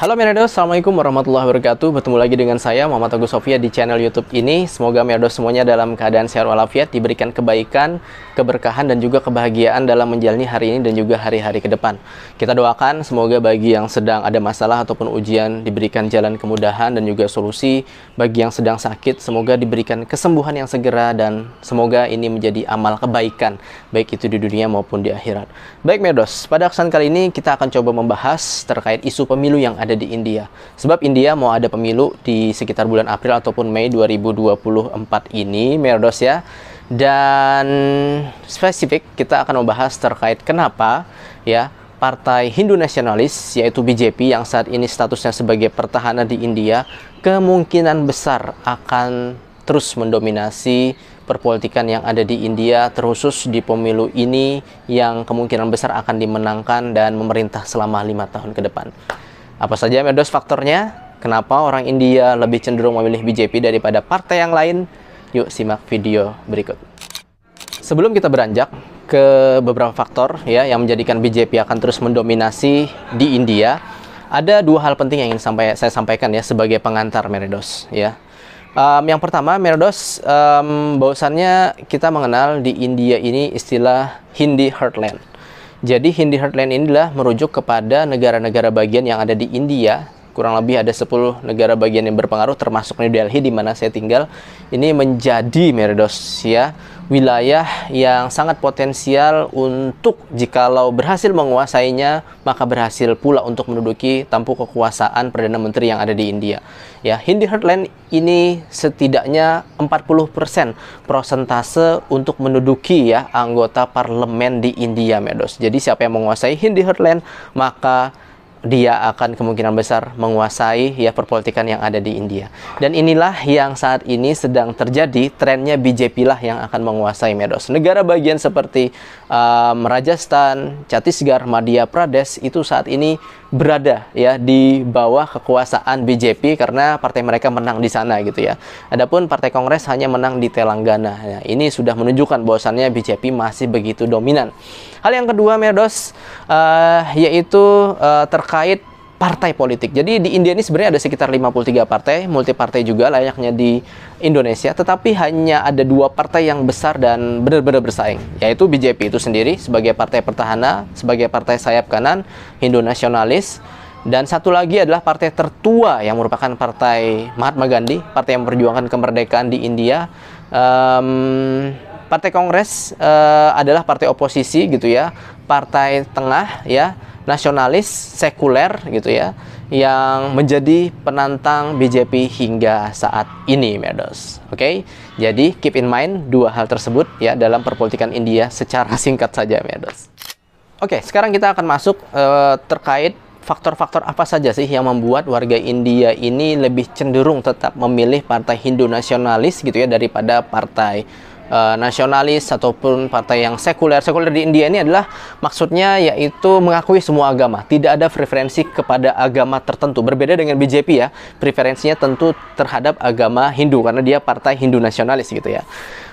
Halo Merdos, Assalamualaikum warahmatullahi wabarakatuh. Bertemu lagi dengan saya Muhammad Agus Sofia di channel YouTube ini. Semoga Merdos semuanya dalam keadaan sehat walafiat, diberikan kebaikan, keberkahan dan juga kebahagiaan dalam menjalani hari ini dan juga hari-hari ke depan. Kita doakan semoga bagi yang sedang ada masalah ataupun ujian diberikan jalan kemudahan dan juga solusi. Bagi yang sedang sakit semoga diberikan kesembuhan yang segera dan semoga ini menjadi amal kebaikan baik itu di dunia maupun di akhirat. Baik Merdos, pada kesempatan kali ini kita akan coba membahas terkait isu pemilu yang ada di India. Sebab India mau ada pemilu di sekitar bulan April ataupun Mei 2024 ini, Merdos ya. Dan spesifik kita akan membahas terkait kenapa ya Partai Hindu Nasionalis yaitu BJP yang saat ini statusnya sebagai pertahanan di India kemungkinan besar akan terus mendominasi perpolitikan yang ada di India, terkhusus di pemilu ini yang kemungkinan besar akan dimenangkan dan memerintah selama 5 tahun ke depan. Apa saja Merdos faktornya? Kenapa orang India lebih cenderung memilih BJP daripada partai yang lain? Yuk simak video berikut. Sebelum kita beranjak ke beberapa faktor ya yang menjadikan BJP akan terus mendominasi di India, ada dua hal penting yang ingin saya sampaikan ya sebagai pengantar Merdos ya. Yang pertama Merdos, bahwasannya kita mengenal di India ini istilah Hindi Heartland. Jadi Hindi Heartland inilah merujuk kepada negara-negara bagian yang ada di India. Kurang lebih ada 10 negara bagian yang berpengaruh termasuk New Delhi di mana saya tinggal. Ini menjadi Merdos ya wilayah yang sangat potensial untuk jikalau berhasil menguasainya maka berhasil pula untuk menduduki tampuk kekuasaan Perdana Menteri yang ada di India. Ya, Hindi Heartland ini setidaknya 40% prosentase untuk menduduki ya anggota parlemen di India Merdos. Jadi siapa yang menguasai Hindi Heartland maka dia akan kemungkinan besar menguasai ya perpolitikan yang ada di India. Dan inilah yang saat ini sedang terjadi, trennya BJP lah yang akan menguasai Merdos. Negara bagian seperti Rajasthan, Chhattisgarh, Madhya Pradesh itu saat ini berada ya di bawah kekuasaan BJP karena partai mereka menang di sana gitu ya. Adapun Partai Kongres hanya menang di Telangana. Ya, ini sudah menunjukkan bahwasannya BJP masih begitu dominan. Hal yang kedua Merdos yaitu terkait partai politik. Jadi di India ini sebenarnya ada sekitar 53 partai, multi-partai juga layaknya di Indonesia, tetapi hanya ada 2 partai yang besar dan benar-benar bersaing, yaitu BJP itu sendiri sebagai partai pertahanan, sebagai partai sayap kanan, Hindu Nasionalis, dan satu lagi adalah partai tertua yang merupakan partai Mahatma Gandhi, partai yang memperjuangkan kemerdekaan di India. Partai Kongres adalah partai oposisi gitu ya, partai tengah ya, nasionalis, sekuler gitu ya, yang menjadi penantang BJP hingga saat ini Merdos. Oke, jadi keep in mind dua hal tersebut ya dalam perpolitikan India secara singkat saja Merdos. Oke, sekarang kita akan masuk terkait faktor-faktor apa saja sih yang membuat warga India ini lebih cenderung tetap memilih partai Hindu Nasionalis gitu ya daripada partai nasionalis ataupun partai yang sekuler. Sekuler di India ini adalah maksudnya yaitu mengakui semua agama, tidak ada preferensi kepada agama tertentu. Berbeda dengan BJP ya, preferensinya tentu terhadap agama Hindu karena dia partai Hindu Nasionalis gitu ya.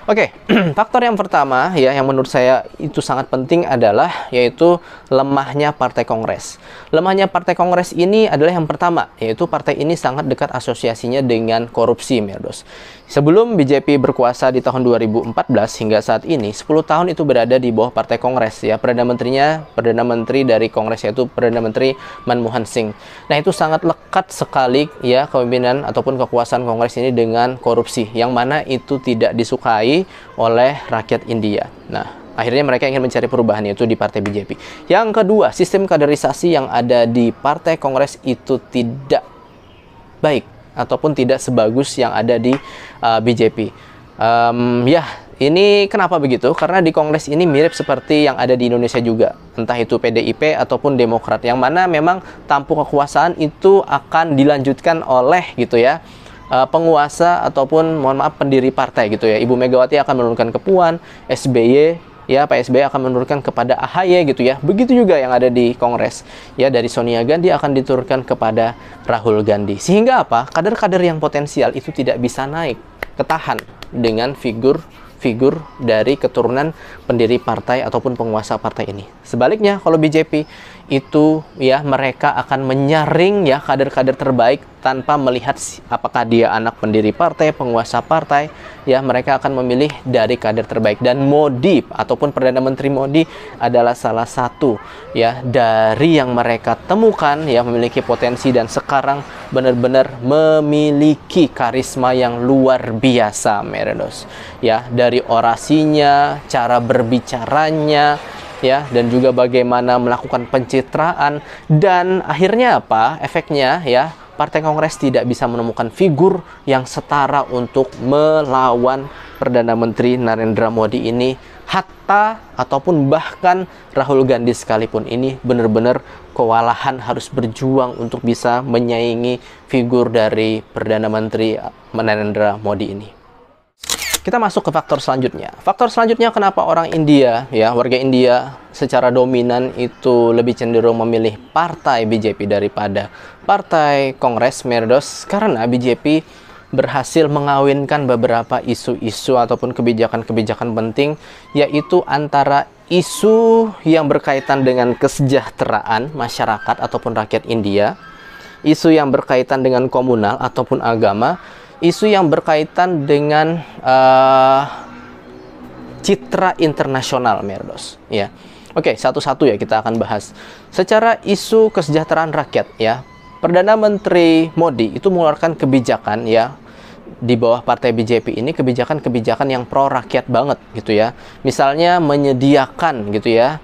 Oke, faktor yang pertama ya yang menurut saya itu sangat penting adalah yaitu lemahnya Partai Kongres. Lemahnya Partai Kongres ini adalah yang pertama, yaitu partai ini sangat dekat asosiasinya dengan korupsi Merdos. Sebelum BJP berkuasa di tahun 2014 hingga saat ini, 10 tahun itu berada di bawah Partai Kongres ya. Perdana Menteri dari Kongres yaitu Perdana Menteri Manmohan Singh. Nah, itu sangat lekat sekali ya kepemimpinan ataupun kekuasaan Kongres ini dengan korupsi yang mana itu tidak disukai oleh rakyat India. Nah, akhirnya mereka ingin mencari perubahan yaitu di partai BJP. Yang kedua, sistem kaderisasi yang ada di Partai Kongres itu tidak baik ataupun tidak sebagus yang ada di BJP. Ya, ini kenapa begitu? Karena di Kongres ini mirip seperti yang ada di Indonesia juga, entah itu PDIP ataupun Demokrat, yang mana memang tampuk kekuasaan itu akan dilanjutkan oleh gitu ya penguasa ataupun mohon maaf pendiri partai gitu ya. Ibu Megawati akan menurunkan ke Puan, SBY ya, Pak SBY akan menurunkan kepada AHY gitu ya. Begitu juga yang ada di Kongres ya, dari Sonia Gandhi akan diturunkan kepada Rahul Gandhi. Sehingga apa? Kader-kader yang potensial itu tidak bisa naik, ketahan dengan figur figur dari keturunan pendiri partai ataupun penguasa partai ini. Sebaliknya kalau BJP itu ya mereka akan menyaring ya kader-kader terbaik tanpa melihat apakah dia anak pendiri partai, penguasa partai, ya mereka akan memilih dari kader terbaik. Dan Modi ataupun Perdana Menteri Modi adalah salah satu ya dari yang mereka temukan ya memiliki potensi dan sekarang benar-benar memiliki karisma yang luar biasa, Merados. Ya, dari orasinya, cara berbicaranya, ya, dan juga bagaimana melakukan pencitraan, dan akhirnya apa efeknya ya, Partai Kongres tidak bisa menemukan figur yang setara untuk melawan Perdana Menteri Narendra Modi ini. Hatta ataupun bahkan Rahul Gandhi sekalipun ini benar-benar kewalahan harus berjuang untuk bisa menyaingi figur dari Perdana Menteri Narendra Modi ini. Kita masuk ke faktor selanjutnya. Faktor selanjutnya kenapa orang India, ya warga India secara dominan itu lebih cenderung memilih partai BJP daripada partai Kongres, Merados, karena BJP berhasil mengawinkan beberapa isu-isu ataupun kebijakan-kebijakan penting, yaitu antara isu yang berkaitan dengan kesejahteraan masyarakat ataupun rakyat India, isu yang berkaitan dengan komunal ataupun agama, isu yang berkaitan dengan citra internasional, Merados. Ya, oke, satu-satu ya kita akan bahas. Secara isu kesejahteraan rakyat, ya, Perdana Menteri Modi itu mengeluarkan kebijakan ya di bawah partai BJP ini, kebijakan-kebijakan yang pro rakyat banget gitu ya. Misalnya menyediakan gitu ya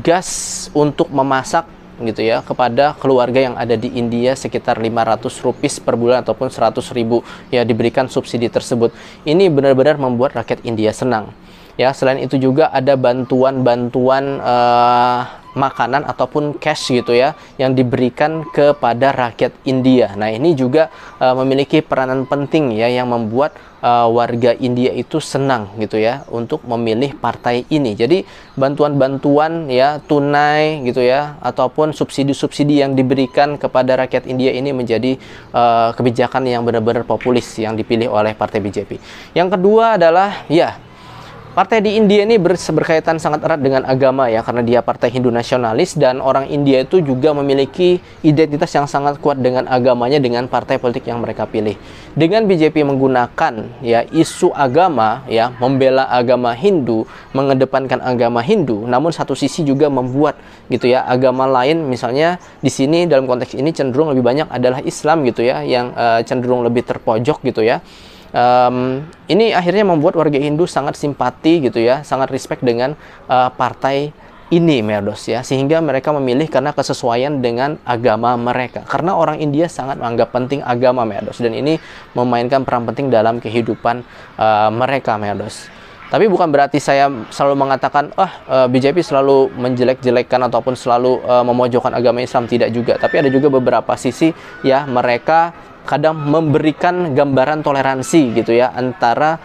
gas untuk memasak gitu ya kepada keluarga yang ada di India sekitar 500 rupiah per bulan ataupun 100.000 ya diberikan subsidi tersebut. Ini benar-benar membuat rakyat India senang. Ya, selain itu juga ada bantuan-bantuan makanan ataupun cash gitu ya yang diberikan kepada rakyat India. Nah, ini juga memiliki peranan penting ya yang membuat warga India itu senang gitu ya untuk memilih partai ini. Jadi bantuan-bantuan ya tunai gitu ya ataupun subsidi-subsidi yang diberikan kepada rakyat India ini menjadi kebijakan yang benar-benar populis yang dipilih oleh partai BJP. Yang kedua adalah ya partai di India ini berkaitan sangat erat dengan agama ya, karena dia partai Hindu nasionalis dan orang India itu juga memiliki identitas yang sangat kuat dengan agamanya dengan partai politik yang mereka pilih. Dengan BJP menggunakan ya isu agama ya, membela agama Hindu, mengedepankan agama Hindu, namun satu sisi juga membuat gitu ya agama lain, misalnya di sini dalam konteks ini cenderung lebih banyak adalah Islam gitu ya, yang cenderung lebih terpojok gitu ya. Ini akhirnya membuat warga Hindu sangat simpati gitu ya, sangat respect dengan partai ini, Merados ya, sehingga mereka memilih karena kesesuaian dengan agama mereka. Karena orang India sangat menganggap penting agama, Merados, dan ini memainkan peran penting dalam kehidupan mereka, Merados. Tapi bukan berarti saya selalu mengatakan BJP selalu menjelek-jelekkan ataupun selalu memojokkan agama Islam, tidak juga. Tapi ada juga beberapa sisi ya mereka kadang memberikan gambaran toleransi gitu ya antara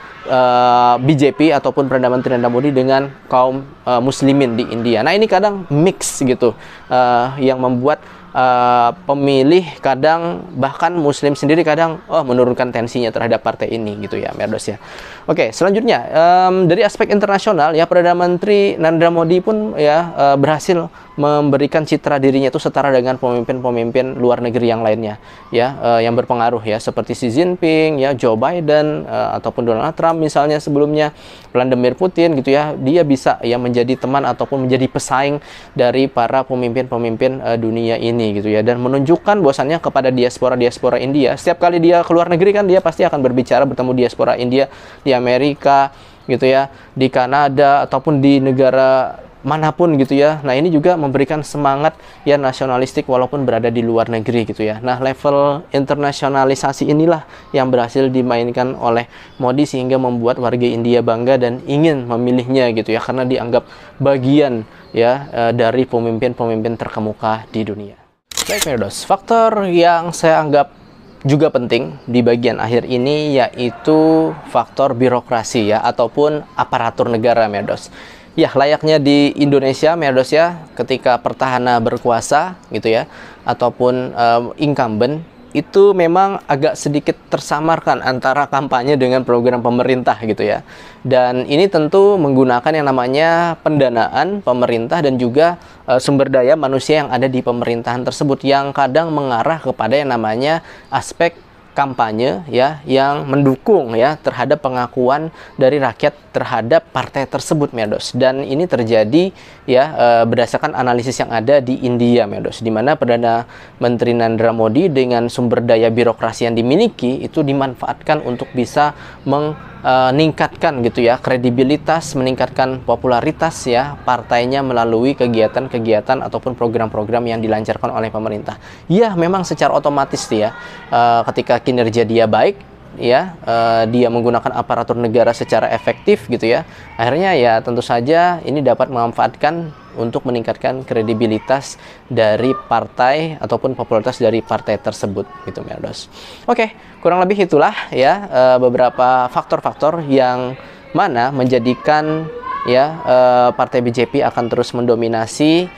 BJP ataupun Perdana Menteri Narendra Modi dengan kaum muslimin di India. Nah, ini kadang mix gitu yang membuat pemilih kadang bahkan muslim sendiri kadang menurunkan tensinya terhadap partai ini gitu ya, Merados ya. Oke, selanjutnya dari aspek internasional ya, Perdana Menteri Narendra Modi pun ya berhasil memberikan citra dirinya itu setara dengan pemimpin-pemimpin luar negeri yang lainnya ya, yang berpengaruh ya, seperti Xi Jinping ya, Joe Biden ataupun Donald Trump misalnya sebelumnya, Vladimir Putin gitu ya. Dia bisa ya menjadi teman ataupun menjadi pesaing dari para pemimpin-pemimpin dunia ini gitu ya, dan menunjukkan bahwasannya kepada diaspora India, setiap kali dia keluar negeri kan dia pasti akan berbicara bertemu diaspora India di Amerika gitu ya, di Kanada ataupun di negara manapun gitu ya. Nah, ini juga memberikan semangat ya nasionalistik walaupun berada di luar negeri gitu ya. Nah, level internasionalisasi inilah yang berhasil dimainkan oleh Modi sehingga membuat warga India bangga dan ingin memilihnya gitu ya, karena dianggap bagian ya dari pemimpin-pemimpin terkemuka di dunia. Baik, Merados, faktor yang saya anggap juga penting di bagian akhir ini yaitu faktor birokrasi ya ataupun aparatur negara, Merados. Ya, layaknya di Indonesia, Merados ya, ketika petahana berkuasa gitu ya, ataupun incumbent itu memang agak sedikit tersamarkan antara kampanye dengan program pemerintah gitu ya. Dan ini tentu menggunakan yang namanya pendanaan pemerintah dan juga sumber daya manusia yang ada di pemerintahan tersebut, yang kadang mengarah kepada yang namanya aspek kampanye ya, yang mendukung ya terhadap pengakuan dari rakyat terhadap partai tersebut, Medos. Dan ini terjadi ya berdasarkan analisis yang ada di India, Medos, di mana Perdana Menteri Narendra Modi dengan sumber daya birokrasi yang dimiliki itu dimanfaatkan untuk bisa meningkatkan gitu ya kredibilitas, meningkatkan popularitas ya partainya melalui kegiatan-kegiatan ataupun program-program yang dilancarkan oleh pemerintah. Ya, memang secara otomatis ya ketika kinerja dia baik ya, dia menggunakan aparatur negara secara efektif gitu ya, akhirnya ya tentu saja ini dapat memanfaatkan untuk meningkatkan kredibilitas dari partai ataupun popularitas dari partai tersebut gitu, Medos. Oke, kurang lebih itulah ya beberapa faktor-faktor yang mana menjadikan ya partai BJP akan terus mendominasi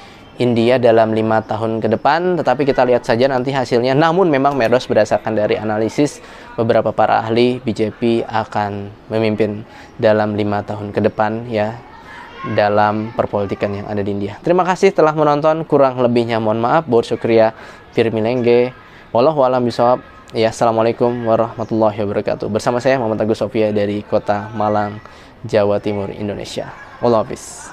India dalam 5 tahun ke depan. Tetapi kita lihat saja nanti hasilnya. Namun memang, Medos, berdasarkan dari analisis beberapa para ahli, BJP akan memimpin dalam 5 tahun ke depan ya dalam perpolitikan yang ada di India. Terima kasih telah menonton. Kurang lebihnya mohon maaf. Bor syukriya firmilengge. Wallahu a'lam bishawab. Ya, assalamualaikum warahmatullahi wabarakatuh. Bersama saya Muhammad Agus Sofia dari Kota Malang, Jawa Timur, Indonesia. Wallahu hafiz.